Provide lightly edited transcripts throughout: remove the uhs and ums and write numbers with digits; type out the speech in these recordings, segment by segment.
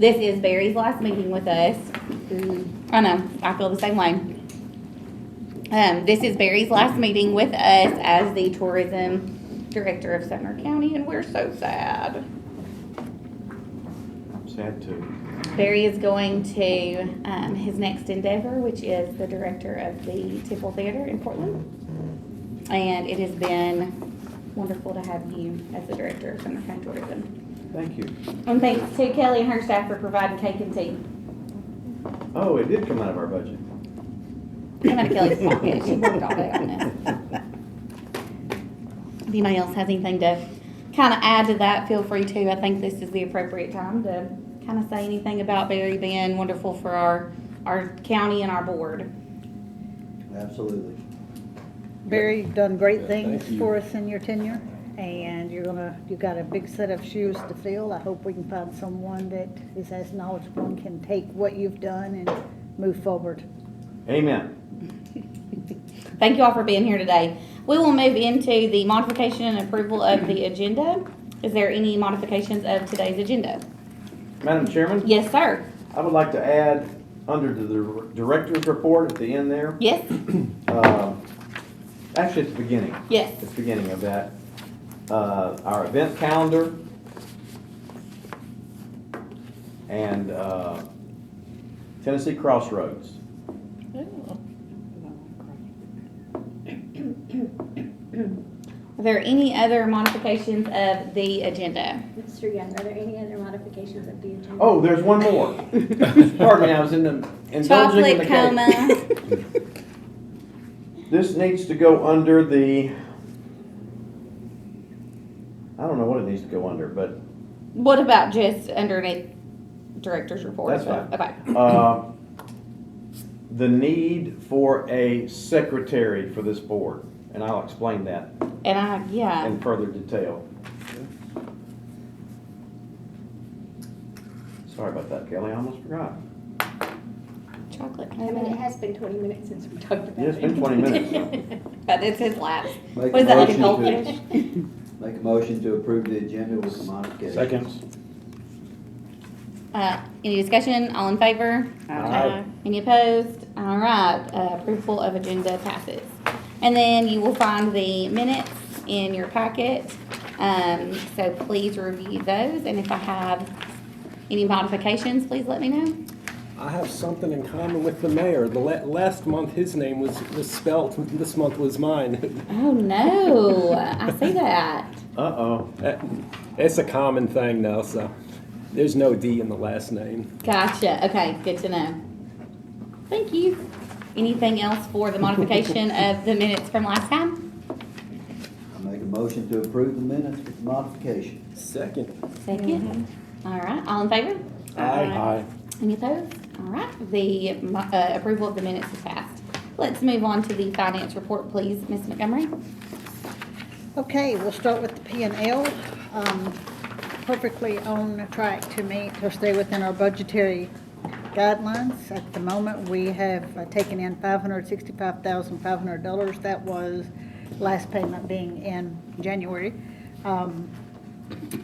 This is Barry's last meeting with us. I know, I feel the same way. This is Barry's last meeting with us as the Tourism Director of Sumner County, and we're so sad. Sad too. Barry is going to his next endeavor, which is the director of the Temple Theater in Portland. And it has been wonderful to have you as the director of Sumner County Tourism. Thank you. And thanks to Kelly and her staff for providing cake and tea. Oh, it did come out of our budget. Come out of Kelly's pocket. She worked all day on this. If anybody else has anything to kind of add to that, feel free to. I think this is the appropriate time to kind of say anything about Barry being wonderful for our county and our board. Absolutely. Barry, you've done great things thank you. for us in your tenure, and you've got a big set of shoes to fill. I hope we can find someone that is as knowledgeable and can take what you've done and move forward. Amen. Thank you all for being here today. We will move into the modification and approval of the agenda. Is there any modifications of today's agenda? Madam Chairman, Yes, sir. I would like to add under the director's report at the end there, Yes? actually at the beginning. Yes. At the beginning of that, our event calendar and Tennessee Crossroads. Are there any other modifications of the agenda? Mr. Young, are there any other modifications of the agenda? Oh, there's one more. Pardon me, I was indulging in Chocolate the coma. cake. This needs to go under the, I don't know what it needs to go under, but What about just underneath director's report? That's fine. Okay. the need for a secretary for this board, and I'll explain that And yeah. in further detail. Sorry about that, Kelly, I almost forgot. Chocolate I mean, it coma. has been 20 minutes since we talked about it. Yeah, it's been 20 minutes. But it's his lapse. Make What a is that, like a motion goldfish? Make a motion to approve the agenda with the modifications. Second. Any discussion? All in favor? Aye. Any opposed? All right, approval of agenda passes. And then you will find the minutes in your packet. So please review those, and if I have any modifications, please let me know. I have something in common with the mayor. The last month his name was spelt, this month was mine. Oh, no, I see that. Uh-oh. It's a common thing now, so there's no D in the last name. Gotcha, okay, good to know. Thank you. Anything else for the modification of the minutes from last time? I make a motion to approve the minutes with the modification. Second. Second. All right, all in favor? Aye. Any opposed? All right, the approval of the minutes is passed. Let's move on to the finance report, please, Ms. Montgomery. Okay, we'll start with the P&L. Perfectly on track to stay within our budgetary guidelines. At the moment, we have taken in $565,500. That was last payment being in January.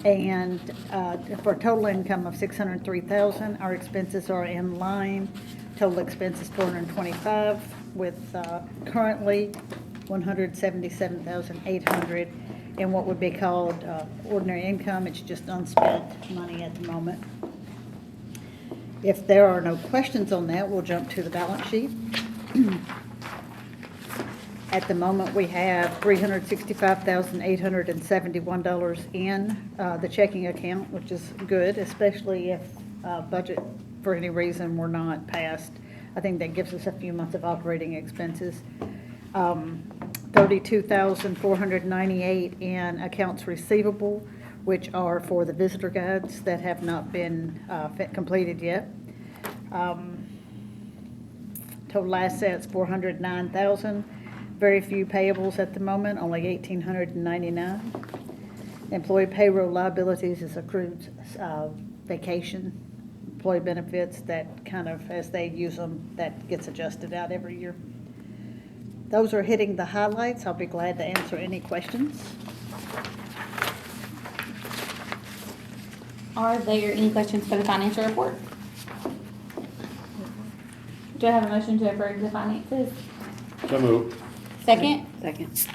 And for a total income of $603,000, our expenses are in line. Total expenses $425,000 with currently $177,800 in what would be called ordinary income. It's just unspent money at the moment. If there are no questions on that, we'll jump to the balance sheet. At the moment, we have $365,871 in the checking account, which is good, especially if budget for any reason were not passed. I think that gives us a few months of operating expenses. $32,498 in accounts receivable, which are for the visitor guides that have not been completed yet. Total assets $409,000. Very few payables at the moment, only $1,899. Employee payroll liabilities is accrued vacation, employee benefits, that kind of, as they use them, that gets adjusted out every year. Those are hitting the highlights. I'll be glad to answer any questions. Are there any questions for the financial report? Do I have a motion to approve the finances? So moved. Second? Second.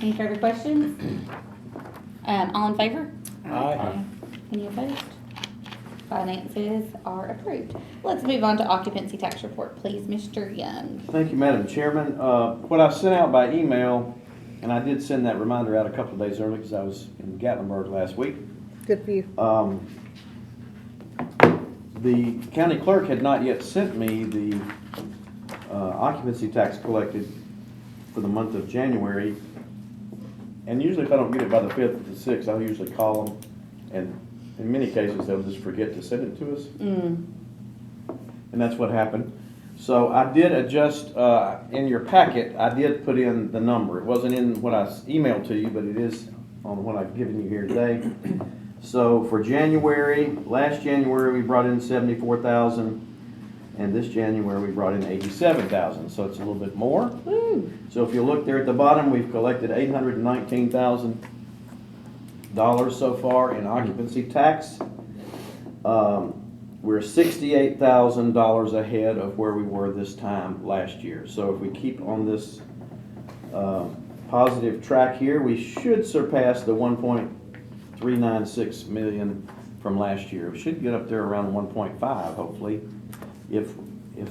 Any further questions? All in favor? Aye. Any opposed? Finances are approved. Let's move on to occupancy tax report, please, Mr. Young. Thank you, Madam Chairman. What I sent out by email, and I did send that reminder out a couple of days early because I was in Gatlinburg last week. Good for you. The county clerk had not yet sent me the occupancy tax collected for the month of January. And usually if I don't get it by the 5th or the 6th, I'll usually call them. And in many cases, they'll just forget to send it to us. And that's what happened. So I did adjust, in your packet, I did put in the number. It wasn't in what I emailed to you, but it is on what I've given you here today. So for January, last January, we brought in 74,000, and this January, we brought in 87,000, so it's a little bit more. Woo. So if you look there at the bottom, we've collected $819,000 so far in occupancy tax. We're $68,000 ahead of where we were this time last year. So if we keep on this positive track here, we should surpass the 1.396 million from last year. We should get up there around 1.5, hopefully, if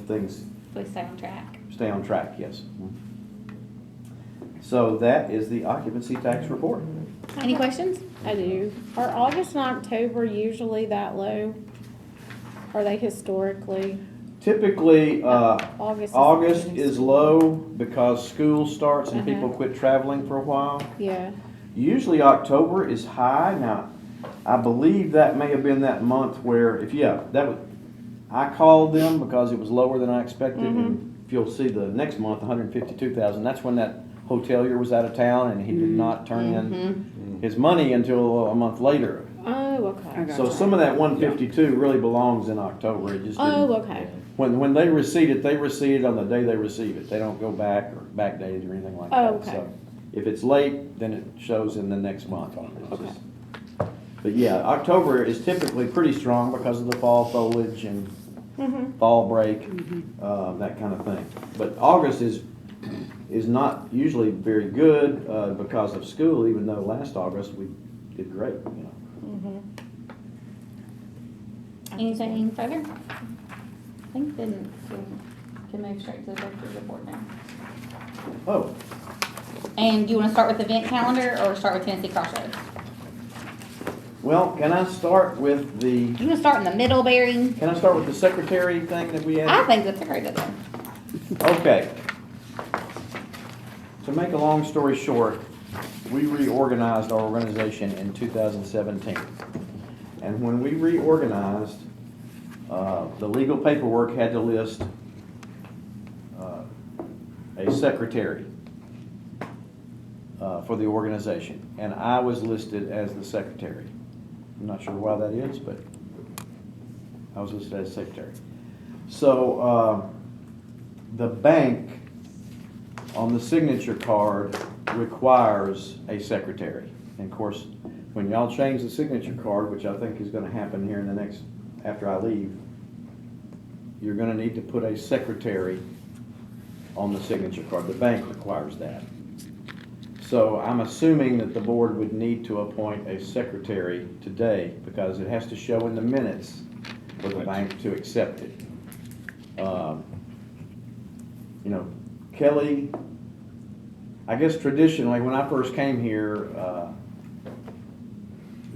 things Please stay on track. stay on track, yes. So that is the occupancy tax report. Any questions? I do. Are August and October usually that low? Are they historically? Typically, August. August is low because school starts and Uh-huh. people quit traveling for a while. Yeah. Usually October is high. Now, I believe that may have been that month where, I called them because it was lower than I expected. And if you'll see the next month, 152,000, that's when that hotelier was out of town and he did not turn in his money until a month later. Oh, okay. So some of that 152 really belongs in October. It just didn't. Oh, okay. When they receive it on the day they receive it. They don't go back or backdated or anything like that. Oh, okay. So if it's late, then it shows in the next month. It's Okay. just- But yeah, October is typically pretty strong because of the fall foliage and fall break, that kind of thing. But August is not usually very good because of school, even though last August we did great, you know. Anything further? I think then we can move straight to the director's report now. Oh, And do you want to start with the event calendar or start with Tennessee Crossroads? well, can I start with the You want to start in the middle, Barry? secretary thing that we had? I think that's a great idea. Okay. To make a long story short, we reorganized our organization in 2017. And when we reorganized, the legal paperwork had to list a secretary for the organization. And I was listed as the secretary. I'm not sure why that is, but I was listed as secretary. So the bank on the signature card requires a secretary. And of course, when y'all change the signature card, which I think is going to happen here in the next, after I leave, you're going to need to put a secretary on the signature card. The bank requires that. So I'm assuming that the board would need to appoint a secretary today because it has to show in the minutes for the bank to accept it. You know, Kelly, I guess traditionally, when I first came here,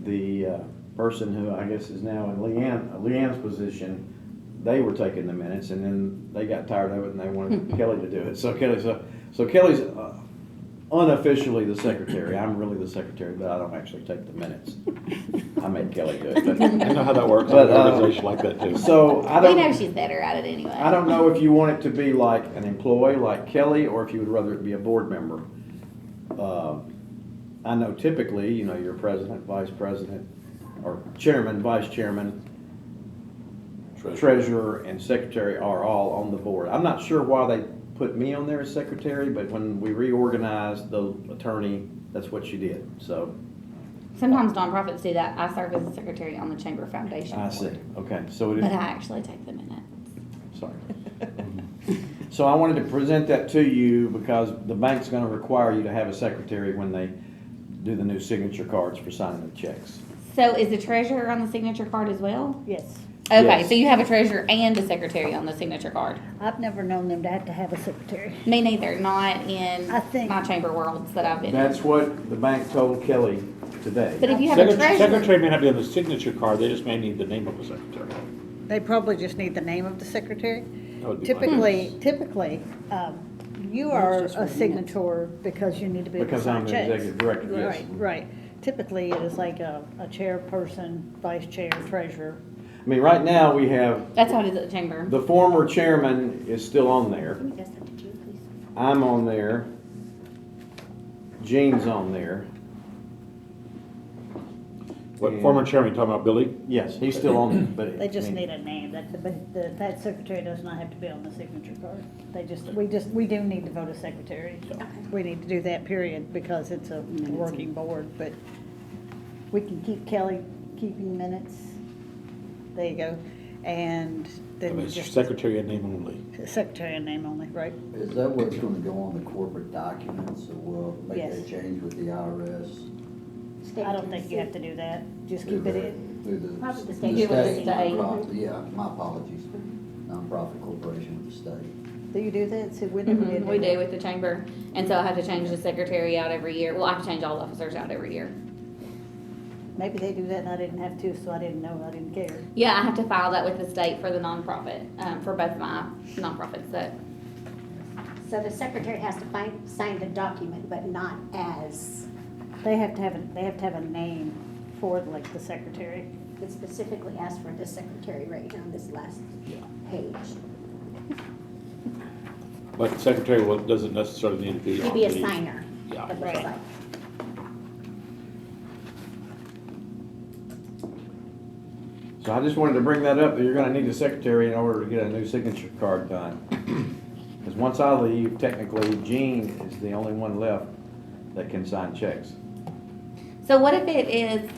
the person who I guess is now in Leanne's position, they were taking the minutes, and then they got tired of it and they wanted Kelly to do it. So Kelly's unofficially the secretary. I'm really the secretary, but I don't actually take the minutes. I make Kelly do it. But, I know how that works in But, an organization like that too. so I We don't. know she's better at it anyway. I don't know if you want it to be like an employee like Kelly, or if you would rather it be a board member. I know typically, you know, your president, vice president, or chairman, vice chairman, treasurer, and secretary are all on the board. I'm not sure why they put me on there as secretary, but when we reorganized the attorney, that's what she did. So Sometimes nonprofits do that. I serve as a secretary on the Chamber Foundation. I see, okay, so it But I is, actually take the minutes. sorry. So I wanted to present that to you because the bank's gonna require you to have a secretary when they do the new signature cards for signing the checks. So is the treasurer on the signature card as well? Yes. Okay, Yes. so you have a treasurer and a secretary on the signature card. I've never known them to have a secretary. Me neither, not in I think- my chamber worlds that I've been in. That's what the bank told Kelly today. But if you have a treasurer, Secretary may not be on the signature card, they just may need the name of the secretary. They probably just need the name of the secretary. That would be my Typically, you are a signature because you need to be able to Because I'm sign the checks. executive director, yes. Right, right. Typically, it is like a chairperson, vice chair, treasurer. I mean, right now, we have, that's how it is at the chamber. the former chairman is still on there. Can you pass that to Jean, please? I'm on there. Jean's on there. What, former chairman, you talking about Billy? Yes, he's still on there, but. They just I mean, need a name. That secretary does not have to be on the signature card. We do need to vote a secretary. We need to do that, period, because it's a working board, but we can keep Kelly keeping minutes. There you go. And then It's just secretary and name only. secretary and name only, right? Is that what's gonna go on the corporate documents, or we'll make Yes. that change with the IRS? I don't think you have to do that. Just keep it in. Through the. Probably the the state. Do it with the state state. nonprofit. Yeah, my apologies. Nonprofit corporation with the state. Do you do that? So we never did. We do with the chamber, and so I have to change the secretary out every year. Well, I have to change all officers out every year. Maybe they do that and I didn't have to, so I didn't know. I didn't care. Yeah, I have to file that with the state for the nonprofit, for both my nonprofits that, So the secretary has to sign the document, but not as, They have to have a name for like the secretary. it specifically asks for the secretary right here on this last page. But the secretary doesn't necessarily need to be To on be a the- signer. Yeah. It looks Right. like. So I just wanted to bring that up, that you're gonna need a secretary in order to get a new signature card done. Because once I leave, technically Jean is the only one left that can sign checks. so what if it is,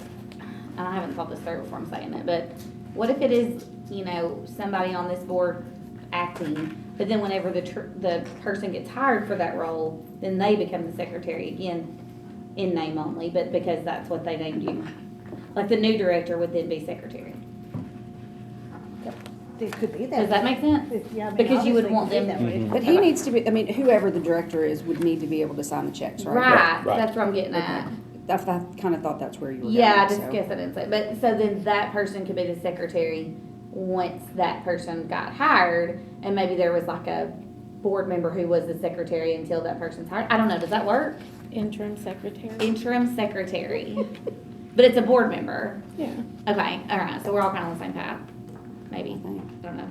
I haven't thought this through before I'm saying it, but what if it is, somebody on this board acting, but then whenever the person gets hired for that role, then they become the secretary again, in name only, but because that's what they named you. Like the new director would then be secretary. It could be that. Does that make sense? Yeah, I mean, Because you would obviously it want could be them- that way. But he needs to be, I mean, whoever the director is would need to be able to sign the checks, right? Right, Right. that's what I'm getting at. I kind of thought that's where you were going. Yeah, I just so. guess I didn't say, but so then that person could be the secretary once that person got hired, and maybe there was like a board member who was the secretary until that person's hired. I don't know, does that work? Interim secretary. Interim secretary, but it's a board member. Yeah. Okay, all right, so we're all kind of on the same path, maybe, I think. I don't know.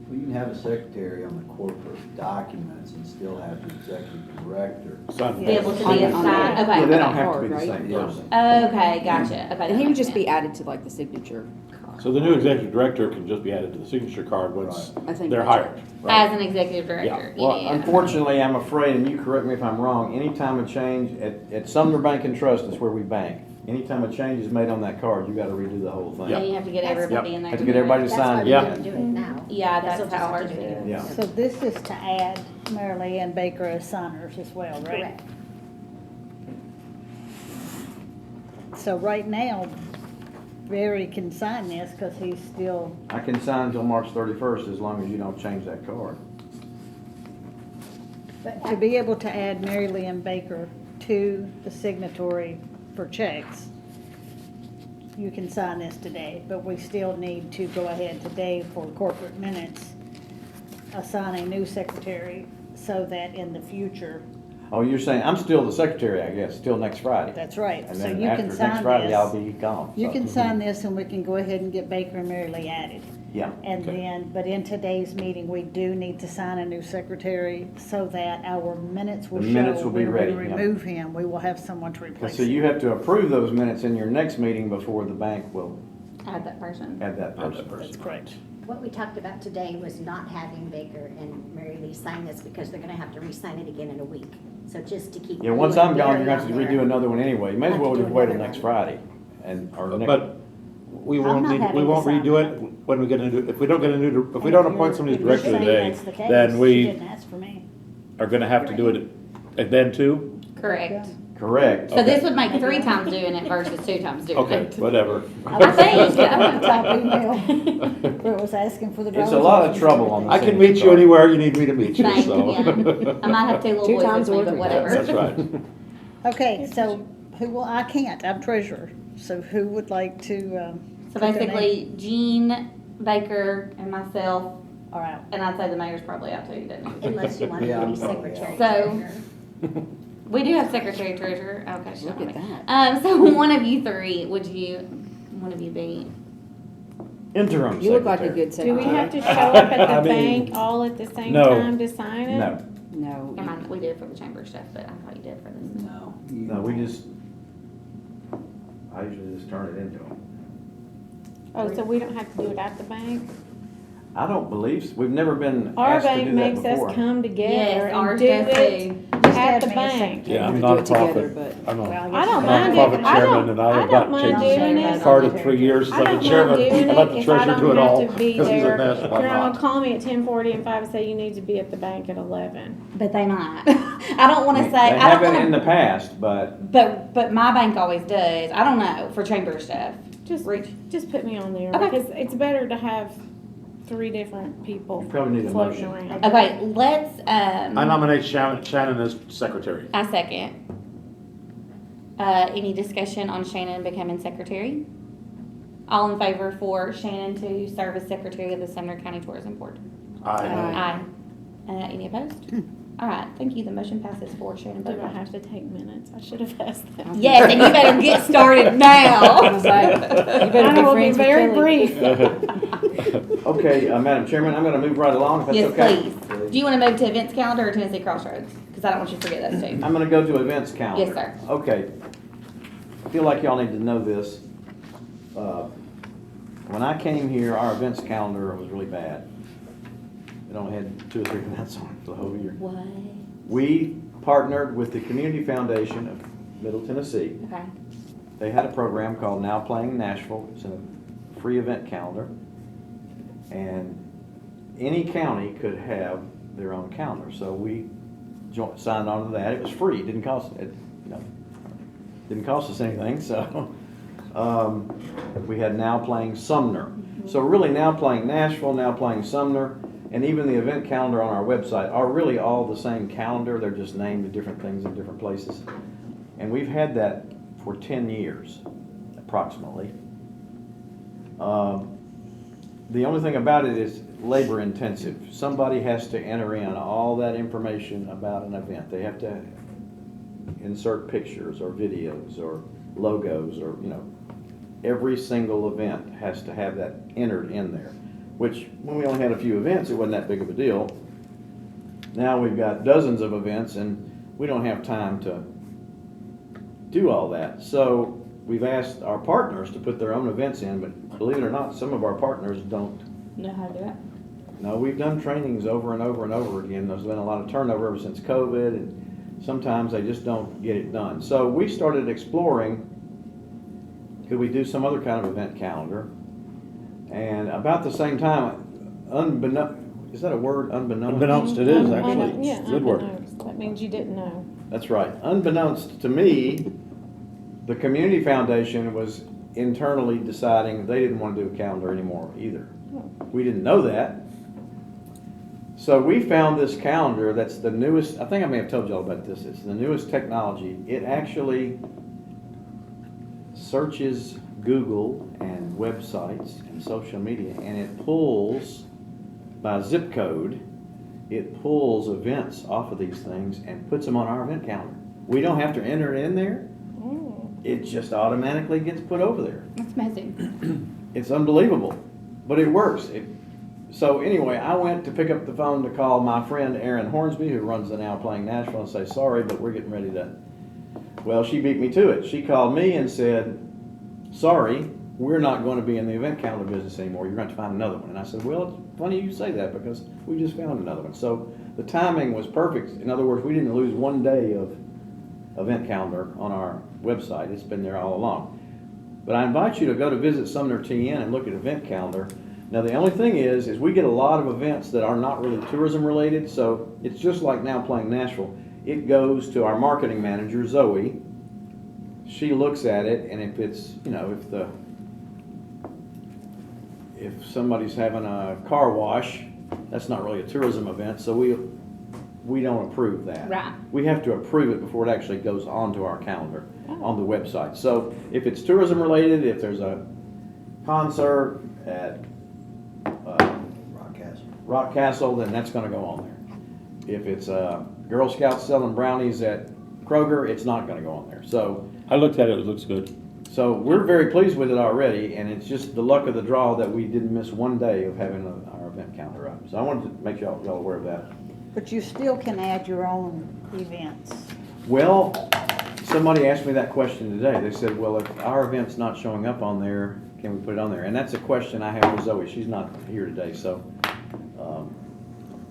Well, you can have a secretary on the corporate documents and still have the executive director. Sign Be able to On be the- on assigned, the- okay. Yeah, they don't that have to be card, the right? same Yeah. person. Okay, gotcha, okay. And that he would makes just be sense. added to like the signature card. So the new executive director can just be added to the signature card once I think they're that's hired. As an executive director, Well, yeah. unfortunately, I'm afraid, and you correct me if I'm wrong, anytime a change, at Sumner Bank and Trust is where we bank. Anytime a change is made on that card, you gotta redo the whole Yeah, thing. you have to get That's- everybody in there. Have to get everybody to That's why sign it we Yeah. don't do it now. Yeah, Guess that's we'll how just have ours to do it is. again. Yeah. So this is to add Mary Lee and Baker as signers as well, right? Correct. So right now, Barry can sign this because he's still, I can sign until March 31st as long as you don't change that card. But to be able to add Mary Lee and Baker to the signatory for checks, you can sign this today, but we still need to go ahead today for corporate minutes, assign a new secretary so that in the future, Oh, you're saying, I'm still the secretary, I guess, till next Friday. that's right. And So then you after can next sign Friday, I'll this. be gone. You so. can sign this and we can go ahead and get Baker and Mary Lee added. Yeah. And Okay. then, but in today's meeting, we do need to sign a new secretary so that our minutes will The show. minutes will be when we ready, yeah. remove him, we will have someone to replace So him. you have to approve those minutes in your next meeting before the bank will Add that person. add that Add person. that person. That's correct. what we talked about today was not having Baker and Mary Lee sign this because they're gonna have to re-sign it again in a week. So just to keep. Yeah, once you and I'm gone, Gary you're gonna have to on there. redo another one anyway. You may as Have well to do just wait till another next one. Friday or next. But we I'm won't not need, having we to won't sign redo that. it when we get a new, if we don't get a new, if we And don't if appoint you're- somebody as if you're director saying today, that's the case, then she we didn't ask for me. are gonna have to do it then too? Correct. Correct. So this would make 3 times doing it versus 2 times doing Okay, it. whatever. I think. Top email, where it was asking for the It's a driver's lot of license. trouble on the I can signature meet you card. anywhere you need me to meet you, Thank so. you. I might have 2 little 2 boys times with me, or but 3 whatever. That's right. Okay, so who will, I can't, I'm treasurer, so who would like to, So put their basically, Jean, Baker, and myself, all right. and I'd say the mayor's probably out too, doesn't he? Unless you want to Yeah, be I'm probably secretary. So- treasurer. We do have secretary treasurer. Okay, she's Look not at me. that. So one of you 3, one of you be? Interim You look like a secretary. good Do we secretary. have to show up at I the mean, bank all at the same no. time to sign it? No, No. Never mind, we did for the chamber stuff, but I thought you did for this. No. no, we just, I usually just turn it into them. Oh, so we don't have to do it at the bank? I don't believe, we've never been Our asked to bank do that makes us before. come together Yes, and ours do does it too. Just at add the me as bank. secretary. Yeah, I'm We not do a it together, profit. but- I'm Well, a I don't non-profit mind it. chairman, and I have I don't not mind changed doing the it. card in 3 years since I I've don't been chairman. mind doing I let it the if I treasurer do it don't all, have to be because he's a there. national, If I'm you're gonna not. call me at 10:40 and 5 and say you need to be at the bank at 11. But they might. I don't want to say, They I don't haven't in the want past, but but my bank always does. I don't know, for chamber stuff. Just put me on there, Okay. because it's better to have 3 different people You probably need a floating motion. around. Okay, let's, I nominate Shannon as secretary. I second. Any discussion on Shannon becoming secretary? All in favor for Shannon to serve as secretary of the Sumner County Tourism Board? Aye. Aye. Any opposed? All right, thank you. The motion passes for Shannon Do I Booker. have to take minutes? I should have asked them. Yes, and you better get started I was now. like, you better I be will be friends with very Kelly. brief. okay, Madam Chairman, I'm gonna move right along, if that's Yes, okay. please. Do you want to move to events calendar or Tennessee Crossroads? Because I don't want you to forget those 2. I'm gonna go to events calendar. Yes, sir. Okay. I feel like y'all need to know this. When I came here, our events calendar was really bad. It only had 2 or 3 events on it for the whole year. What? We partnered with the Community Foundation of Middle Tennessee. Okay. They had a program called Now Playing Nashville. It's a free event calendar. And any county could have their own calendar. So we signed on to that. It was free. It didn't cost, didn't cost us anything. So we had Now Playing Sumner. So really Now Playing Nashville, Now Playing Sumner, and even the event calendar on our website are really all the same calendar. They're just named different things in different places. And we've had that for 10 years, approximately. The only thing about it is labor intensive. Somebody has to enter in all that information about an event. They have to insert pictures or videos or logos or, every single event has to have that entered in there. Which, when we only had a few events, it wasn't that big of a deal. Now we've got dozens of events and we don't have time to do all that. So we've asked our partners to put their own events in, but believe it or not, some of our partners don't. Know how to do it? No, we've done trainings over and over and over again. There's been a lot of turnover ever since COVID, and sometimes they just don't get it done. So we started exploring, could we do some other kind of event calendar? And about the same time, is that a word, unbeknownst? Unbeknownst it is, actually. Yeah, Good word. unbeknownst. That means you didn't know. That's right. Unbeknownst to me, the Community Foundation was internally deciding they didn't want to do a calendar anymore either. We didn't know that. So we found this calendar that's the newest, I think I may have told you all about this, it's the newest technology. It actually searches Google and websites and social media, and it pulls by zip code, it pulls events off of these things and puts them on our event calendar. We don't have to enter it in there. It just automatically gets put over there. That's amazing. It's unbelievable, but it works. So anyway, I went to pick up the phone to call my friend Erin Hornsby, who runs the Now Playing Nashville, and say, sorry, but we're getting ready to. Well, she beat me to it. She called me and said, sorry, we're not going to be in the event calendar business anymore. You're going to have to find another one. And I said, well, it's funny you say that because we just found another one. So the timing was perfect. In other words, we didn't lose one day of event calendar on our website. It's been there all along. But I invite you to go to visit Sumner TN and look at event calendar. Now, the only thing is we get a lot of events that are not really tourism related. So it's just like Now Playing Nashville. It goes to our marketing manager, Zoe. She looks at it, and if it's, you know, if somebody's having a car wash, that's not really a tourism event, so we don't approve that. Right. We have to approve it before it actually goes onto our calendar on the website. So if it's tourism related, if there's a concert at Rock Castle, then that's going to go on there. If it's Girl Scouts selling brownies at Kroger, it's not going to go on there. So I looked at it, it looks good. So we're very pleased with it already, and it's just the luck of the draw that we didn't miss one day of having our event calendar up. So I wanted to make y'all aware of that. But you still can add your own events. Well, somebody asked me that question today. They said, well, if our event's not showing up on there, can we put it on there? And that's a question I have with Zoe. She's not here today, so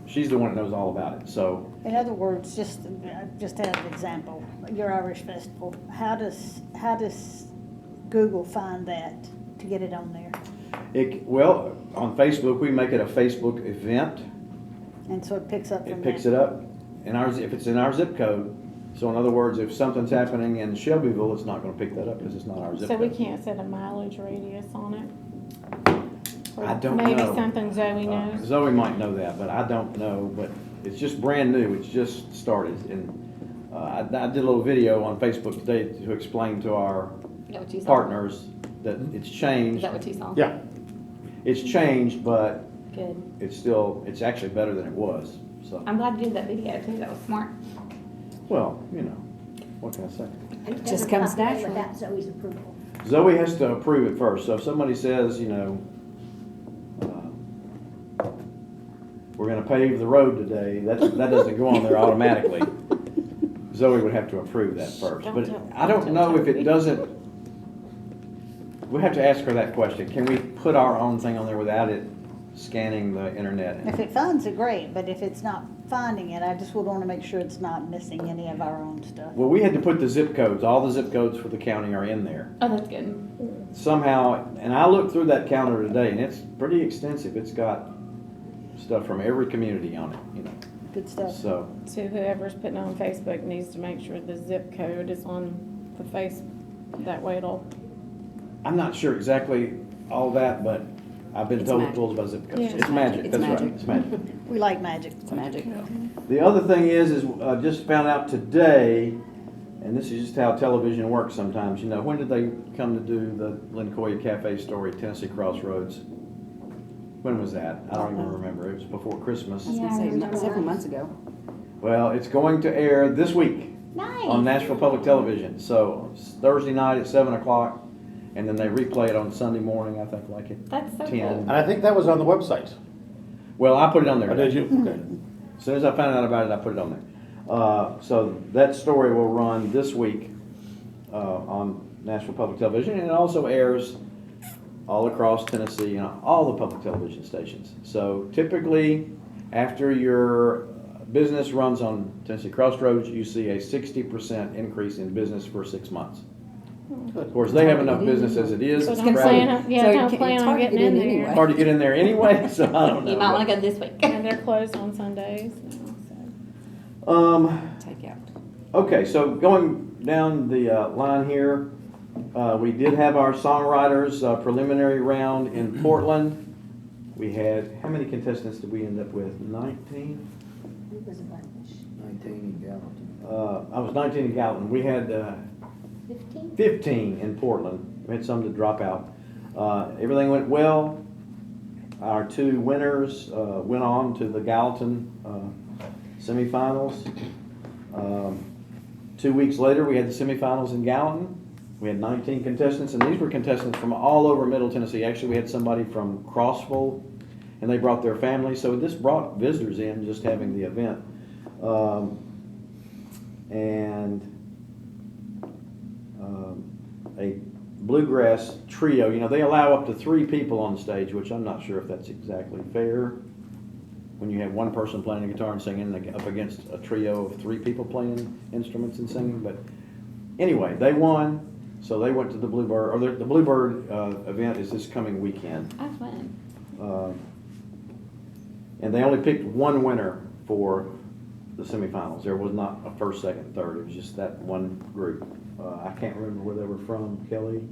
she's the one that knows all about it. So In other words, just as an example, your Irish Festival, how does Google find that to get it on there? Well, on Facebook, we make it a Facebook event. And so it picks up from It that? picks it up if it's in our zip code. So in other words, if something's happening in Shelbyville, it's not going to pick that up because it's not our zip So code. we can't set a mileage radius on it? Or I don't maybe know. something Zoe knows? Zoe might know that, but I don't know. But it's just brand new. It's just started. And I did a little video on Facebook today to explain to our Is that what you saw? partners that it's Is changed. that what you saw? Yeah. It's changed, but Good. it's actually better than it was. So, I'm glad you did that video too. That was smart. well, you know, what can I say? And it Just doesn't comes populate natural. Without Zoe's approval. Zoe has to approve it first. So if somebody says, you know, we're going to pave the road today, that doesn't go on there automatically. Zoe would have to approve that first. But I don't know if it doesn't. We have to ask her that question. Can we put our own thing on there without it scanning the internet? If it finds it, great, but if it's not finding it, I just would want to make sure it's not missing any of our own stuff. Well, we had to put the zip codes. All the zip codes for the county are in there. Oh, that's good. Somehow, and I looked through that calendar today, and it's pretty extensive. It's got stuff from every community on it, you know. Good stuff. So, So whoever's putting on Facebook needs to make sure the zip code is on the face, that way it'll, I'm not sure exactly all that, but I've been It's told magic. rules about zip codes. Yeah. It's magic. It's That's right. magic. It's magic. We like magic. It's magic. The other thing is just found out today, and this is just how television works sometimes. You know, when did they come to do the Lincoln Cafe story, Tennessee Crossroads? When was that? I don't even remember. It was before Christmas. I was gonna say, not several months ago. Well, it's going to air this week Nice. on Nashville Public Television. So it's Thursday night at 7 o'clock, and then they replay it on Sunday morning, I think, like at That's so 10. cool. And I think that was on the website. Well, I put it on there. Or did you? Okay. As soon as I found out about it, I put it on there. So that story will run this week on Nashville Public Television, and it also airs all across Tennessee and all the public television stations. So typically, after your business runs on Tennessee Crossroads, you see a 60% increase in business for 6 months. Of course, they have enough business as it is. so It's don't crowded. plan, So don't it's plan on hard to getting get in in there. anyway. Hard to get in there anyway, so I don't know. You might want to go this week. And they're closed on Sundays now, so. Take out. Okay, so going down the line here, we did have our songwriters preliminary round in Portland. We had, how many contestants did we end up with? 19? It was a bunch. 19 in Gallatin. I was 19 in Gallatin. We had 15? 15 in Portland. We had some to drop out. Everything went well. Our two winners went on to the Gallatin semifinals. 2 weeks later, we had the semifinals in Gallatin. We had 19 contestants, and these were contestants from all over Middle Tennessee. Actually, we had somebody from Crossville, and they brought their family. So this brought visitors in, just having the event. A bluegrass trio. You know, they allow up to 3 people on stage, which I'm not sure if that's exactly fair. When you have one person playing a guitar and singing up against a trio of 3 people playing instruments and singing. But anyway, they won, so they went to the Bluebird, or the Bluebird event is this coming weekend. Oh, fun. And they only picked one winner for the semifinals. There was not a first, second, third. It was just that one group. I can't remember where they were from, Kelly.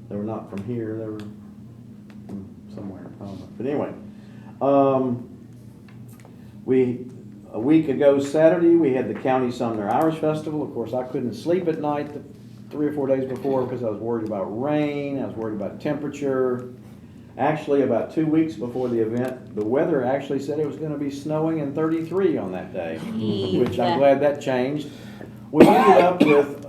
They were not from here. They were from somewhere. I don't know. But anyway, a week ago Saturday, we had the County Sumner Irish Festival. Of course, I couldn't sleep at night the 3 or 4 days before because I was worried about rain. I was worried about temperature. Actually, about 2 weeks before the event, the weather actually said it was going to be snowing and 33 on that day, which I'm glad that changed. We ended up with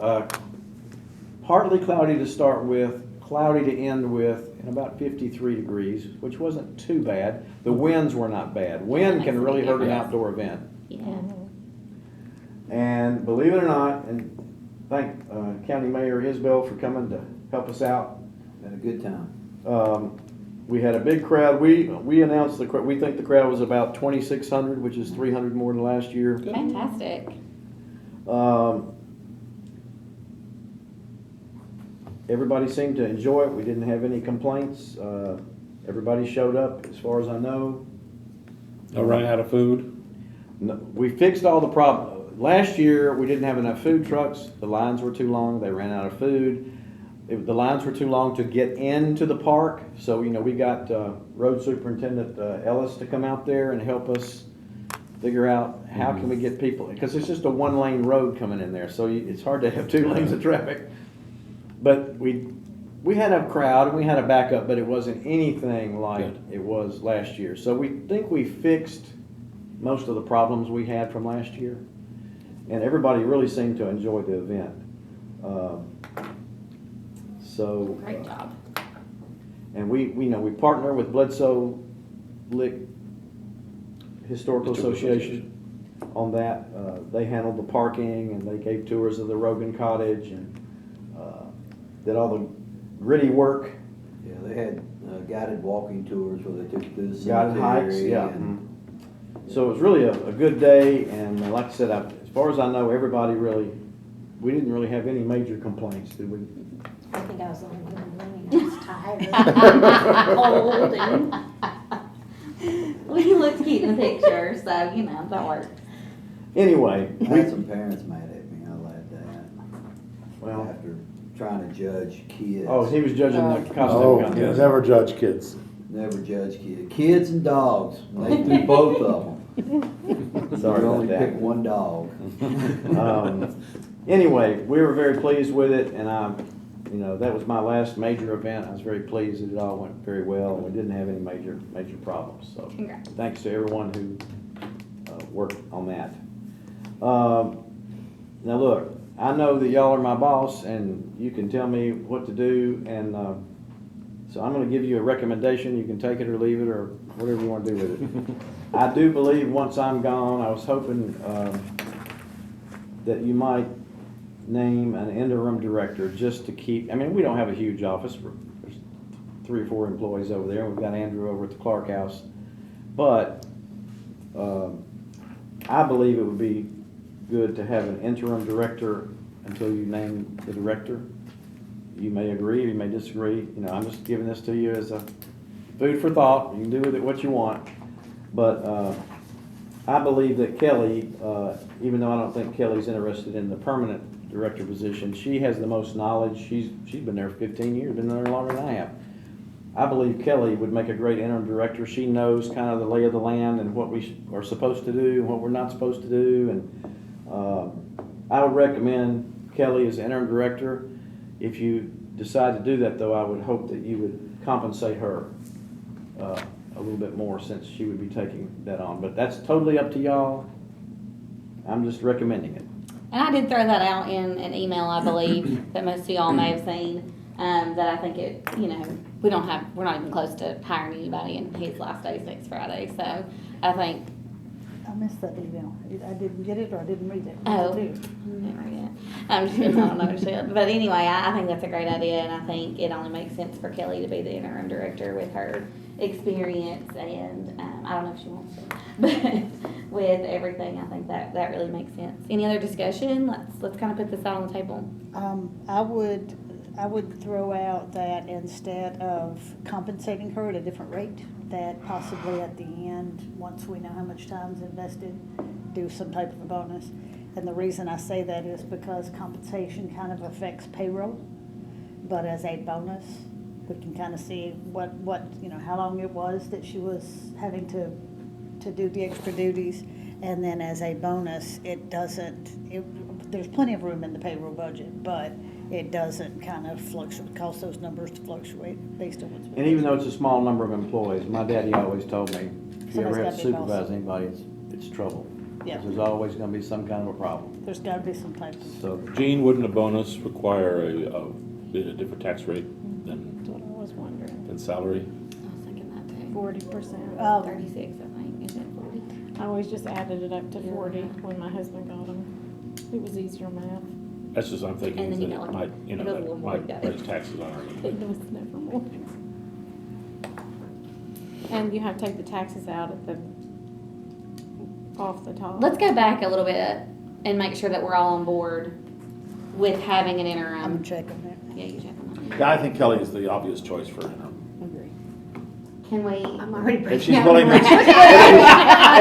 partly cloudy to start with, cloudy to end with, and about 53 degrees, which wasn't too bad. The winds were not bad. Wind can really hurt an outdoor event. Yeah. And believe it or not, and thank County Mayor Isbell for coming to help us out. Had a good time. We had a big crowd. We announced we think the crowd was about 2,600, which is 300 more than last year. Fantastic. Everybody seemed to enjoy it. We didn't have any complaints. Everybody showed up, as far as I know. I ran out of food. No, we fixed all the problems. Last year, we didn't have enough food trucks. The lines were too long. They ran out of food. The lines were too long to get into the park. So, you know, we got Road Superintendent Ellis to come out there and help us figure out how can we get people, because it's just a 1-lane road coming in there. So it's hard to have 2 lanes of traffic. But we had a crowd and we had a backup, but it wasn't anything like it was last year. So we think we fixed most of the problems we had from last year. And everybody really seemed to enjoy the event. Great job. And we partner with Bledsoe Lick Historical Association on that. They handled the parking and they gave tours of the Rogan Cottage and did all the gritty work. Yeah, they had guided walking tours where they took you through the Guided cemetery. hikes, yeah. and- So it was really a good day, and like I said, as far as I know, everybody we didn't really have any major complaints, did we? I think I was the only one really, I was tired. Old and. Well, he looks cute in the picture, so, you know, that works. Anyway, I had some parents mad at me, I'll add that. well, After trying to judge kids. oh, he was judging the costume Oh, contest. never judge kids. Never judge kids. Kids and dogs. They threw both of them. Sorry You about only that. pick one dog. Anyway, we were very pleased with it, and that was my last major event. I was very pleased that it all went very well, and we didn't have any major problems. So, Congrats. thanks to everyone who worked on that. Now, look, I know that y'all are my boss, and you can tell me what to do, and so I'm going to give you a recommendation. You can take it or leave it, or whatever you want to do with it. I do believe once I'm gone, I was hoping that you might name an interim director just to keep, I mean, we don't have a huge office. There's 3 or 4 employees over there. We've got Andrew over at the Clark House. But I believe it would be good to have an interim director until you name the director. You may agree, you may disagree. I'm just giving this to you as a food for thought. You can do with it what you want. But I believe that Kelly, even though I don't think Kelly's interested in the permanent director position, she has the most knowledge. She's been there 15 years, been there longer than I have. I believe Kelly would make a great interim director. She knows kind of the lay of the land and what we are supposed to do and what we're not supposed to do. And I would recommend Kelly as interim director. If you decide to do that, though, I would hope that you would compensate her a little bit more, since she would be taking that on. But that's totally up to y'all. I'm just recommending it. And I did throw that out in an email, I believe, that most of y'all may have seen, that I think we're not even close to hiring anybody, and his last day is next Friday. So I think I missed that email. I didn't get it or I didn't read it. Oh. What did it do? Never yet. I'm just kidding, I don't know shit. But anyway, I think that's a great idea, and I think it only makes sense for Kelly to be the interim director with her experience, and I don't know if she wants to, but with everything, I think that really makes sense. Any other discussion? Let's kind of put this out on the table. I would throw out that instead of compensating her at a different rate, that possibly at the end, once we know how much time's invested, do some type of a bonus. And the reason I say that is because compensation kind of affects payroll, but as a bonus, we can kind of see what, how long it was that she was having to do the extra duties. And then as a bonus, there's plenty of room in the payroll budget, but it doesn't kind of fluctuate, cause those numbers to fluctuate based on what's. And even though it's a small number of employees, my daddy always told me, if you ever Somebody's have to gotta be boss. supervise anybody, it's trouble. Yeah. 'Cause there's always gonna be some kind of a problem. There's gotta be some type of. So, Gene, wouldn't a bonus require a different tax rate than, That's what I was wondering. than salary? I was thinking that too. 40%. 36, I think, isn't it 40? I always just added it up to 40 when my husband got them. It was easier math. That's just, I'm And thinking then that you it got might, it goes a little that more, might got it. raise taxes on It our. was never more. And you have to take the taxes out off the top. Let's go back a little bit and make sure that we're all on board with having an interim. I'm checking that. Yeah, you check on that. Yeah, I think Kelly is the obvious choice for interim. Agree. Can we? I'm already If breaking she's out. willing to. I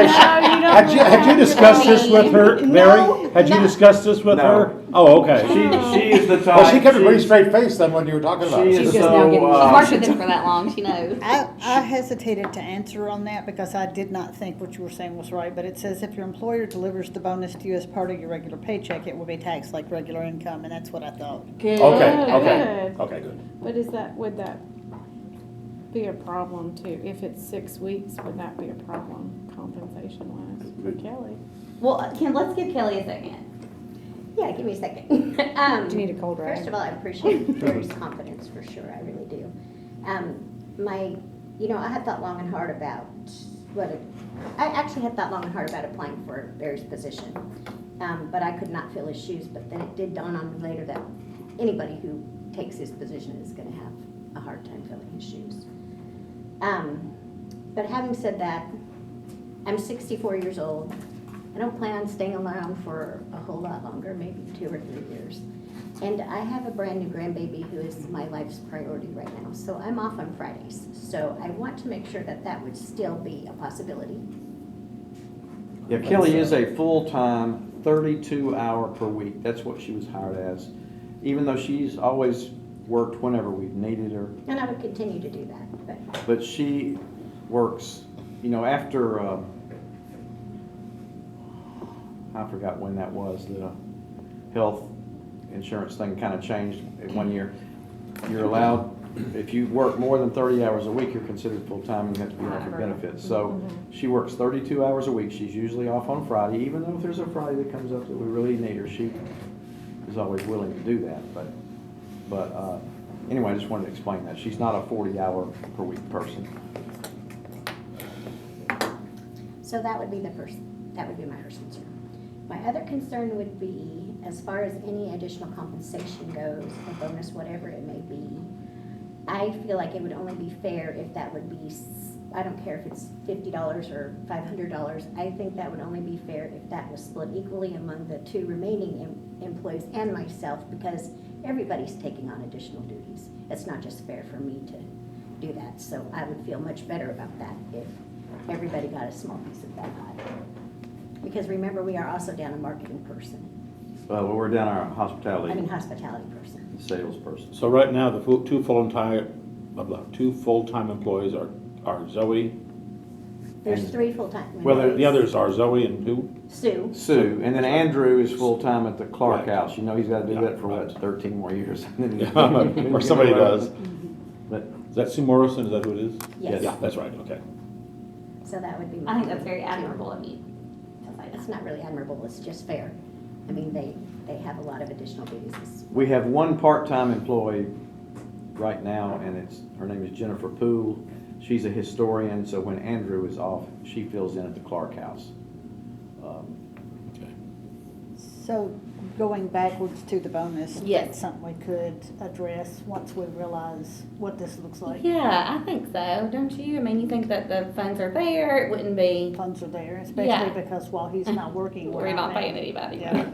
know, you don't Had you discussed this with her, Mary? Had you no. discussed this with No. her? Oh, okay. she is the type. Well, she kept a pretty she's- straight face then when you were talking about She it. is She's just now getting so, used She's to worked with them for that long, she knows. I hesitated to answer on that because I did not think what you were saying was right, but it says if your employer delivers the bonus to you as part of your regular paycheck, it will be taxed like regular income, and that's what I thought. Good. Okay. Good. Okay, good. But would that be a problem too? If it's 6 weeks, would that be a problem compensation wise for Kelly? Well, let's give Kelly a second. Yeah, give me a second. Do you need a cold rag? First of all, I appreciate Mary's confidence, for sure, I really do. I had thought long and hard about applying for Barry's position. But I could not fill his shoes, but then it did dawn on me later that anybody who takes his position is gonna have a hard time filling his shoes. But having said that, I'm 64 years old. I don't plan on staying around for a whole lot longer, maybe 2 or 3 years. And I have a brand new grandbaby who is my life's priority right now. So I'm off on Fridays. So I want to make sure that would still be a possibility. Yeah, Kelly is a full-time, 32-hour per week. That's what she was hired as. Even though she's always worked whenever we've needed her. And I would continue to do that, But she works, after, I forgot when that was, the health insurance thing kind of changed in 1 year. You're allowed, if you work more than 30 hours a week, you're considered full-time and you have to be off your benefits. So she works 32 hours a week. She's usually off on Friday, even though if there's a Friday that comes up that we really need her, she is always willing to do that. But anyway, I just wanted to explain that. She's not a 40-hour per week person. So that would be my first concern. My other concern would be, as far as any additional compensation goes, a bonus, whatever it may be, I feel like it would only be fair if that would be, I don't care if it's $50 or $500, I think that would only be fair if that was split equally among the 2 remaining employees and myself, because everybody's taking on additional duties. It's not just fair for me to do that, so I would feel much better about that if everybody got a small piece of that pie. Because remember, we are also down a marketing person, Well, we're down our hospitality hospitality person. salesperson. So right now, the two full-time employees are Zoe. There's And- 3 full-time. Well, the others are Zoe and who? Sue. Sue, and then Andrew is full-time at the Clark Right. House. He's got to do Yeah, that for right. 13 more years. Or somebody does. But Is that Sue Morrison? Is that who it is? Yes. Yeah, that's right, okay. So that would be. I think that's very admirable of you to say It's that. not really admirable, it's just fair. I mean, they have a lot of additional duties. we have one part-time employee right now, and her name is Jennifer Poole. She's a historian, so when Andrew is off, she fills in at the Clark House. Okay. So going backwards to the bonus, Yes. that's something we could address once we realize what this looks like. Yeah, I think so, don't you? I mean, you think that the funds are there, it wouldn't be, Funds are there, Yeah. especially because while he's not working, we're not paying anybody. Yeah.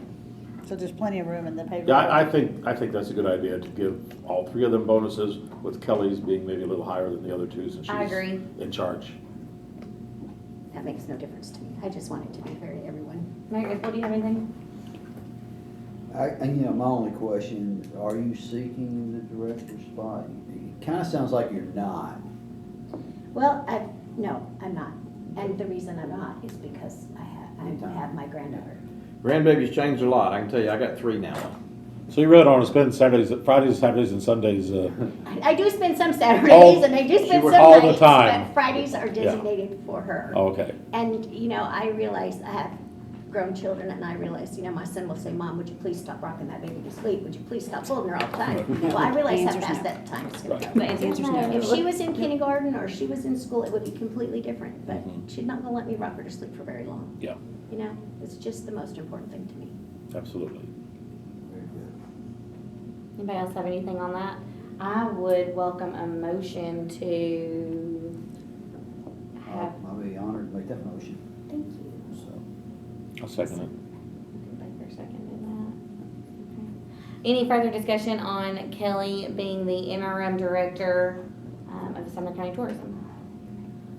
So there's plenty of room in the payroll. Yeah, I think that's a good idea to give all three of them bonuses, with Kelly's being maybe a little higher than the other two since I she's agree. in charge. That makes no difference to me. I just want it to be fair to everyone. Meredith, what do you have anything? My only question, are you seeking the director spot? It kinda sounds like you're not. Well, no, I'm not. And the reason I'm not is because I have my granddaughter. Grandbabies changed a lot, I can tell you, I got 3 now. So you really don't want to spend Fridays, Saturdays, and Sundays, I do spend some Saturdays Oh, and I do spend would some all the nights, time. but Fridays are designated for her. oh, okay. And, I realize I have grown children and I realize, my son will say, Mom, would you please stop rocking that baby to sleep? Would you please stop holding her all the time? Well, I realize The how answer's fast no. that time is going to Right. go. The answer's no. If she was in kindergarten or she was in school, it would be completely different, but Mhm. she's not gonna let me rock her to sleep for very long. Yeah, It's just the most important thing to me. absolutely. Very good. Anybody else have anything on that? I would welcome a motion to have, I'll be honored to make that motion, Thank you. so. I'll second it. Baker seconded that. Okay. Any further discussion on Kelly being the interim director of the Sumner County Tourism?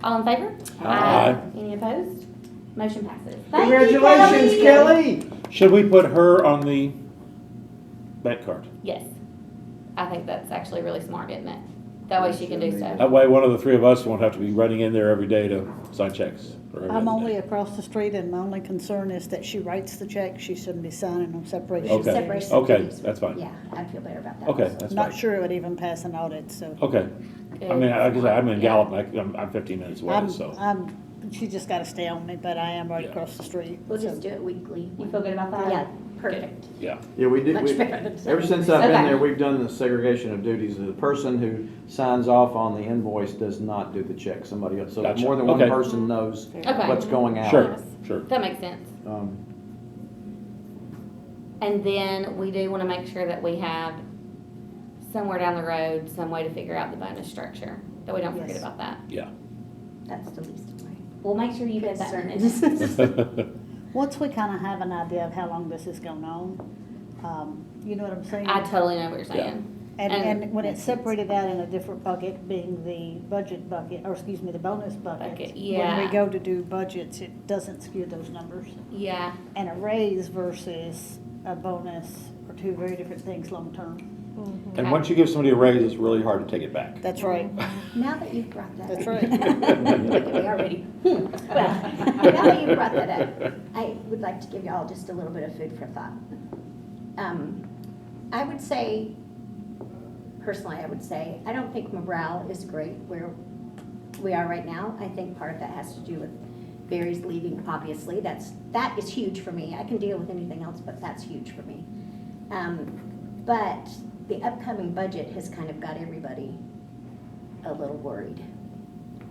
All in favor? Aye. Any opposed? Motion passes. Thank you, Congratulations, Kelly! Should we put her on the bank card? Yes. I think that's actually really smart, isn't it? That way she can do stuff. That way, one of the three of us won't have to be running in there every day to sign checks. or every I'm other only day. across the street, and my only concern is that she writes the check, she shouldn't be signing on separation. Okay. Separation Okay, duties. that's fine. Yeah, I'd feel better about that. Okay, also. that's Not fine. sure it would even pass an audit, so. Okay. I mean, like I said, I'm in Gallup, I'm 15 minutes away, so. She just gotta stay on me, but I am right Yeah. across the street. We'll so. just do it weekly. You feel good about that? Yeah, perfect. Yeah. Yeah, we did, Much better than ever since I've been Okay. there, we've done the segregation of duties. The person who signs off on the invoice does not do the check, somebody else. So Gotcha. more than one Okay. person knows Okay. what's going out. Sure, sure. That makes sense. Um, And then we do want to make sure that we have somewhere down the road, some way to figure out the bonus structure, that we don't forget Yes. about that. Yeah. That's the least of my We'll make sure you get that in concerns. minutes. Once we kinda have an idea of how long this is going on, you know what I'm saying? I totally know what you're saying. And when it's separated out in a different bucket, being the budget bucket, or excuse me, the bonus bucket. Bucket, When yeah. we go to do budgets, it doesn't skew those numbers. Yeah, And a raise versus a bonus are two very different things long-term. And once you give somebody a raise, it's really hard to take it back. That's right. Now that you've brought that up. That's right. Look at me already. Well, now that you've brought that up, I would like to give you all just a little bit of food for thought. I would say, personally, I don't think morale is great where we are right now. I think part of that has to do with Barry's leaving, obviously. That is huge for me. I can deal with anything else, but that's huge for me. But the upcoming budget has kind of got everybody a little worried.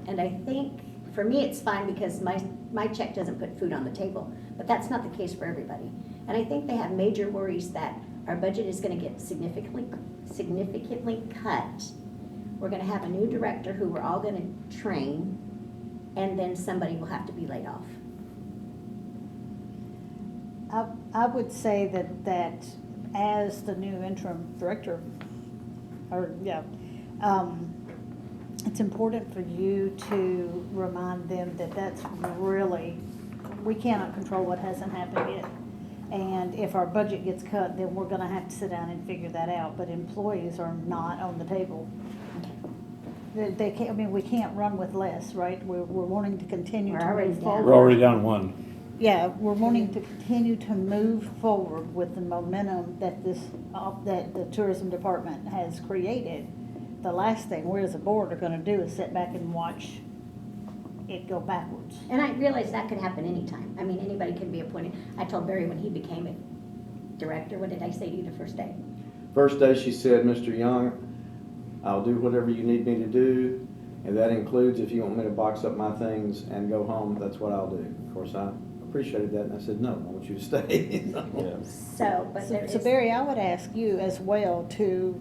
And I think, for me, it's fine because my check doesn't put food on the table, but that's not the case for everybody. And I think they have major worries that our budget is gonna get significantly cut. We're gonna have a new director who we're all gonna train, and then somebody will have to be laid off. I would say that as the new interim director, it's important for you to remind them that that's really, we cannot control what hasn't happened yet. And if our budget gets cut, then we're gonna have to sit down and figure that out, but employees are not on the table. They can't, I mean, we can't run with less, right? We're wanting to continue We're to already move down. forward. We're already down one. Yeah, we're wanting to continue to move forward with the momentum that that the tourism department has created. The last thing we as a board are gonna do is sit back and watch it go backwards. And I realize that could happen anytime. I mean, anybody can be appointed. I told Barry when he became a director, what did I say to you the first day? First day, she said, Mr. Young, I'll do whatever you need me to do, and that includes if you want me to box up my things and go home, that's what I'll do. Of course, I appreciated that, and I said, no, I want you to stay. So, but there So is, Barry, I would ask you as well to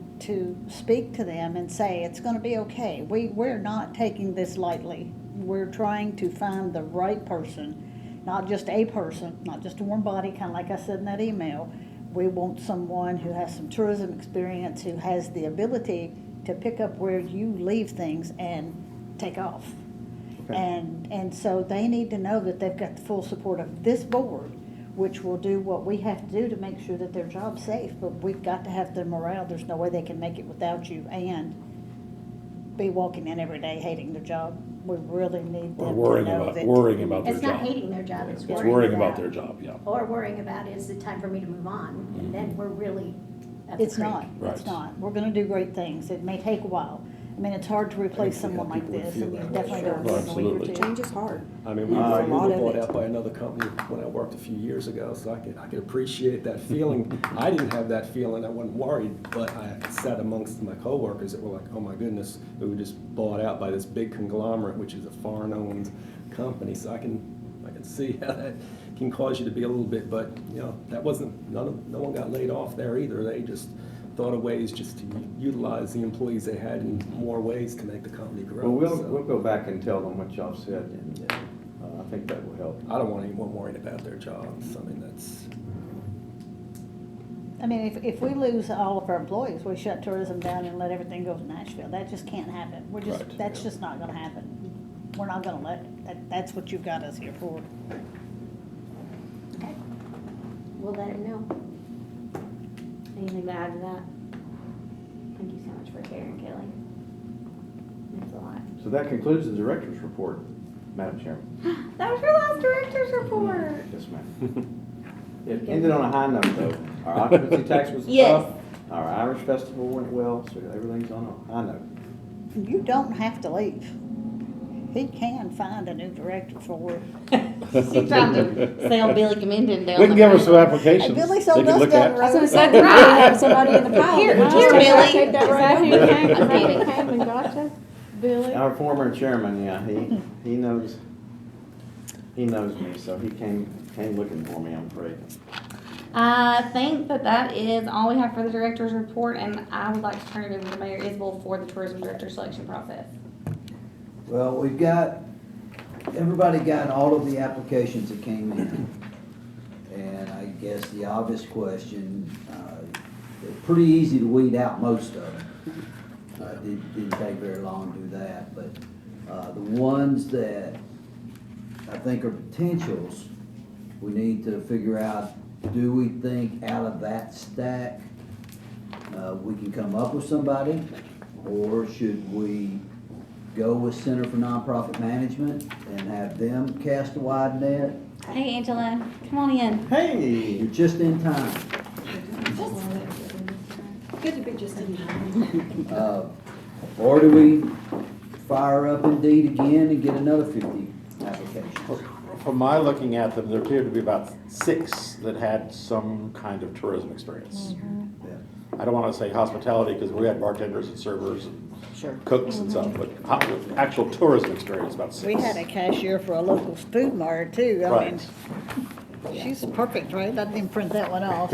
speak to them and say, it's gonna be okay. We're not taking this lightly. We're trying to find the right person, not just a person, not just a warm body, kinda like I said in that email. We want someone who has some tourism experience, who has the ability to pick up where you leave things and take off. Okay. And so they need to know that they've got the full support of this board, which will do what we have to do to make sure that their job's safe. But we've got to have their morale. There's no way they can make it without you and be walking in every day hating their job. We really need Or them to worrying know about, that. worrying about their it's job. not hating their job, It's it's worrying about their job, yeah. Or worrying about, is it time for me to move on? And then we're really up the It's creek. not, it's Right. not. We're gonna do great things. It may take a while. I mean, it's hard to replace someone like this, and you definitely don't do it in a week or Absolutely. two. Change is hard. I mean, we A were lot of bought it. out by another company when I worked a few years ago, so I could appreciate that feeling. I didn't have that feeling, I wasn't worried, but I sat amongst my coworkers that were like, oh my goodness, we were just bought out by this big conglomerate, which is a foreign-owned company, so I can see how that can cause you to be a little bit, but, you know, that wasn't, no one got laid off there either. They just thought of ways just to utilize the employees they had in more ways to make the company grow. Well, So we'll go back and tell them what y'all said, and I think that will help. I don't want anyone worried about their jobs. I mean, that's, I mean, if we lose all of our employees, we shut tourism down and let everything go to Nashville. That just can't happen. Right. That's just not gonna happen. We're not gonna let it. That's what you've got us here for. Okay. We'll let him know. Anything to add to that? Thank you so much for sharing, Kelly. That's a lot. So that concludes the director's report, Madam Chairman. That was your last director's report. Yes, ma'am. It ended on a high note, though. Our occupancy tax was Yes. up, our Irish festival went well, so everything's on a high note. You don't have to leave. He can find a new director for it. She's trying to sell Billy Commendon down We can the give her road. some applications. Hey, Billy they sold can us look down at. the I was gonna road. say, That's we right. have somebody in the pile. Here, We'll just here, take that- Billy. take that Is right that over. who came, is I'm that kidding. who came and got you? Billy? Our former chairman, yeah, he knows me, so he came looking for me, I'm afraid. I think that is all we have for the director's report, and I would like to turn it over to Mayor Isbell for the tourism director selection process. Well, everybody got all of the applications that came in. And I guess the obvious question, it's pretty easy to weed out most of them. Didn't take very long to do that, but the ones that I think are potentials, we need to figure out, do we think out of that stack, we can come up with somebody? Or should we go with Center for Nonprofit Management and have them cast a wide net? Hey, Angela, come on in. Hey! You're just in time. Good to be just in time. Or do we fire up Indeed again and get another 50 applications? From my looking at them, there appeared to be about 6 that had some kind of tourism experience. Yeah. I don't want to say hospitality, because we had bartenders and servers and Sure. cooks and stuff, but actual tourism experience, about 6. We had a cashier for a local food mart too. I mean, Right. she's perfect, right? I didn't even print that one off.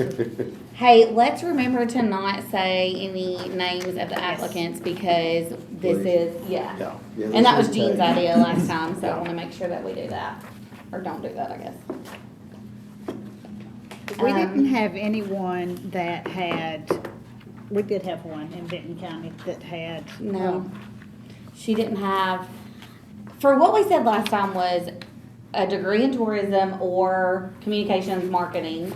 Hey, let's remember to not say any names of the applicants because this Please. is, yeah. Yeah. Yeah, And that this was is Jean's bad. idea last time, so I Yeah. wanna make sure that we do that. Or don't do that, I guess. We didn't have anyone that had, we did have one in Benton County that had. No. She didn't have, for what we said last time was a degree in tourism or communications marketing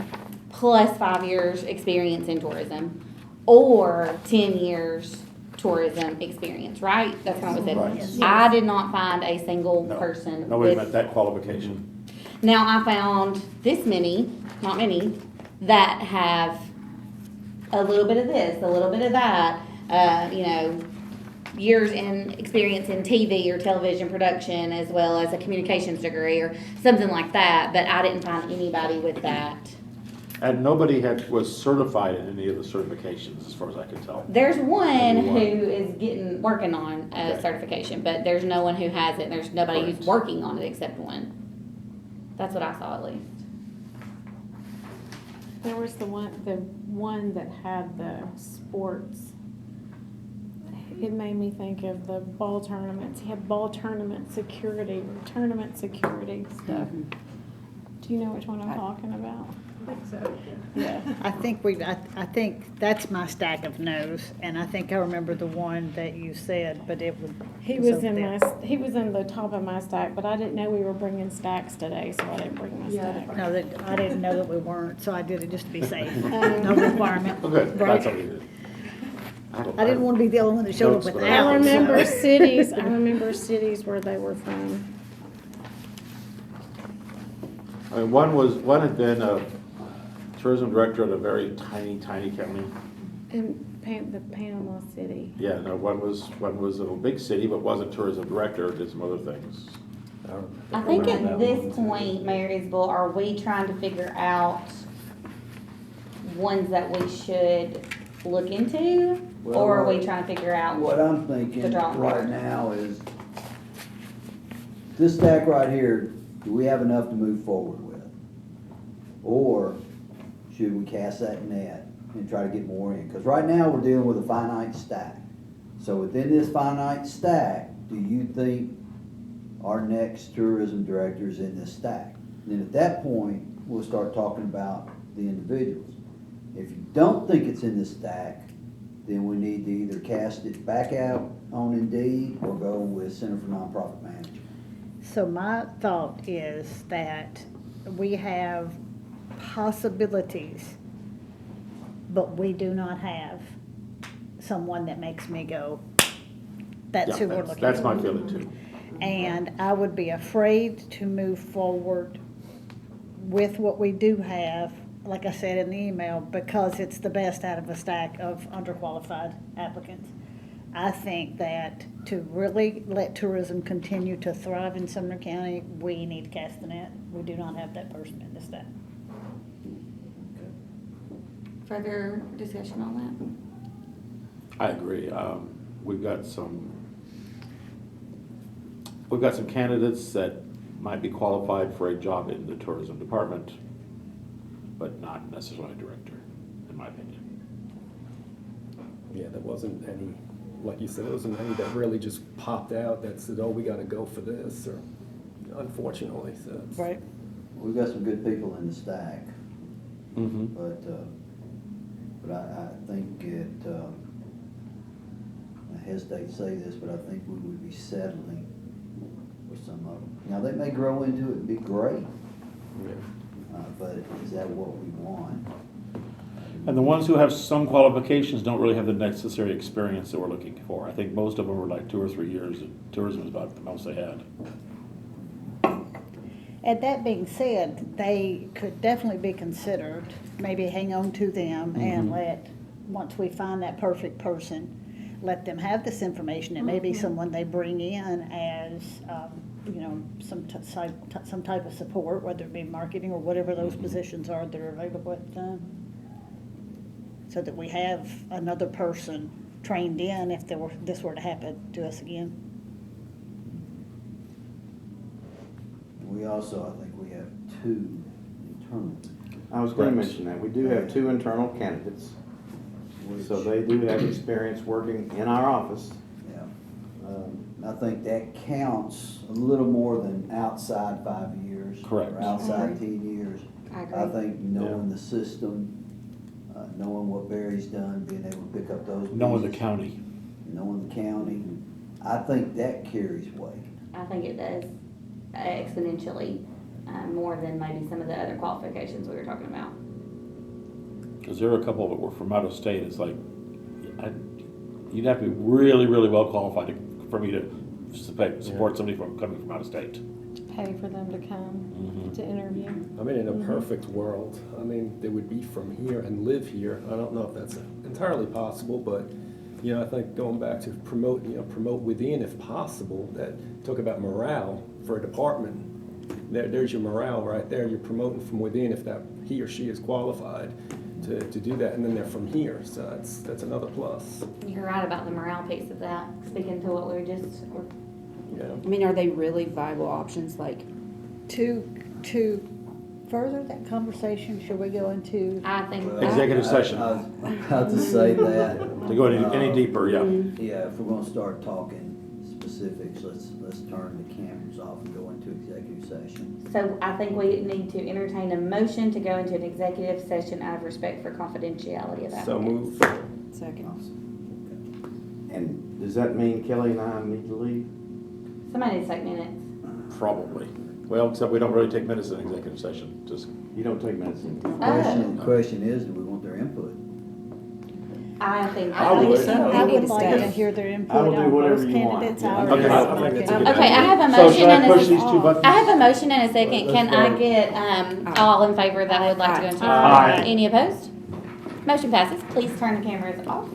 plus 5 years experience in tourism or 10 years tourism experience, right? That's kind of what Right. we said. Yes. I did not find a single No, person nobody with, met that qualification. now I found this many, not many, that have a little bit of this, a little bit of that, years in experience in TV or television production as well as a communications degree or something like that, but I didn't find anybody with that. And nobody was certified in any of the certifications, as far as I could tell. There's one Maybe who one. is working on a Okay. certification, but there's no one who has it. There's nobody who's Correct. working on it except one. That's what I saw at least. There was the one that had the sports. It made me think of the ball tournaments. He had ball tournament security, or tournament security stuff. Do you know which one I'm talking about? Yeah. I think that's my stack of no's, and I think I remember the one that you said, but it would. He was in the top of my stack, but I didn't know we were bringing stacks today, so I didn't bring my stack. No, I didn't know that we weren't, so I did it just to be safe. No requirement. Oh, good, Right? that's what we did. I didn't want to be the only one that showed up Notes, with but out. I remember so. cities, I remember cities where they were from. I mean, one had been a tourism director at a very tiny county. In the Panama City. Yeah, no, one was in a big city, but wasn't tourism director, did some other things. I think at this point, Mayor Isbell, are we trying to figure out ones that we should look into? Well, Or are we trying to figure out? What I'm thinking The drawing right board. now is, this stack right here, do we have enough to move forward with? Or should we cast that net and try to get more in? Because right now, we're dealing with a finite stack. So within this finite stack, do you think our next tourism director is in this stack? Then at that point, we'll start talking about the individuals. If you don't think it's in this stack, then we need to either cast it back out on Indeed or go with Center for Nonprofit Management. So my thought is that we have possibilities, but we do not have someone that makes me go, that's Yeah, who we're looking for. that's my feeling too. And I would be afraid to move forward with what we do have, like I said in the email, because it's the best out of a stack of underqualified applicants. I think that to really let tourism continue to thrive in Sumner County, we need to cast the net. We do not have that person in the stack. Further discussion on I agree. We've got some candidates that might be qualified for a job in the tourism department, but not necessarily a director, in my opinion. Yeah, there wasn't any, like you said, there wasn't any that really just popped out that said, oh, we gotta go for this, or unfortunately, so. it's- Right. We've got some good people in the stack, Mm-hmm. but I think I hesitate to say this, but I think we would be settling with some of them. Now, they may grow into it and be great, but is that what we want? And the ones who have some qualifications don't really have the necessary experience that we're looking for. I think most of them were like 2 or 3 years, and tourism is about the most they had. And that being said, they could definitely be considered, maybe hang on to them and once we find that perfect person, let them have this information. It may be someone they bring in as, some type of support, whether it be marketing or whatever those positions are that are available at the time. So that we have another person trained in if this were to happen to us again. We also, I think we have 2 internal. I was going to mention that. We do have 2 internal candidates, so they do have experience working in our office. Yeah. I think that counts a little more than outside 5 years. Correct. Or outside 10 years. I agree. I think knowing the system, knowing what Barry's done, being able to pick up those. Knowing the pieces, county. Knowing the county, I think that carries weight. I think it does exponentially more than maybe some of the other qualifications we were talking about. Because there are a couple that were from out of state. It's like, you'd have to be really, really well qualified for me to support somebody coming from out of state. Pay for them to come to interview. I mean, in a perfect world, I mean, they would be from here and live here. I don't know if that's entirely possible, but, I think going back to promote within if possible, that talk about morale for a department. There's your morale right there. You're promoting from within if that he or she is qualified to do that, and then they're from here, so that's another plus. You're right about the morale piece of that, speaking to what we were just, Yeah. I mean, are they really viable options? Like, Two To further that conversation, should we go into? I think. Well, Executive session. I was about to say that. To go any deeper, yeah. Yeah, if we're gonna start talking specifics, let's turn the cameras off and go into executive session. So I think we need to entertain a motion to go into an executive session out of respect for confidentiality of So applicants. move. Second. And does that mean Kelly and I need to leave? Somebody needs to take minutes. Probably. Well, except we don't really take minutes in executive session, just. You don't take medicine. Question is, do we want their input? I think. I would. so. I need would to like stay. to hear their I input will do on whatever both you want. candidates. Yeah. I Okay, would I like think it. that's a good Okay, I have a So motion should I and push a, these two buttons? I have a motion and a second. Can I vote. get, all in favor that would like to go into? Aye. Any opposed? Motion passes. Please turn the cameras off.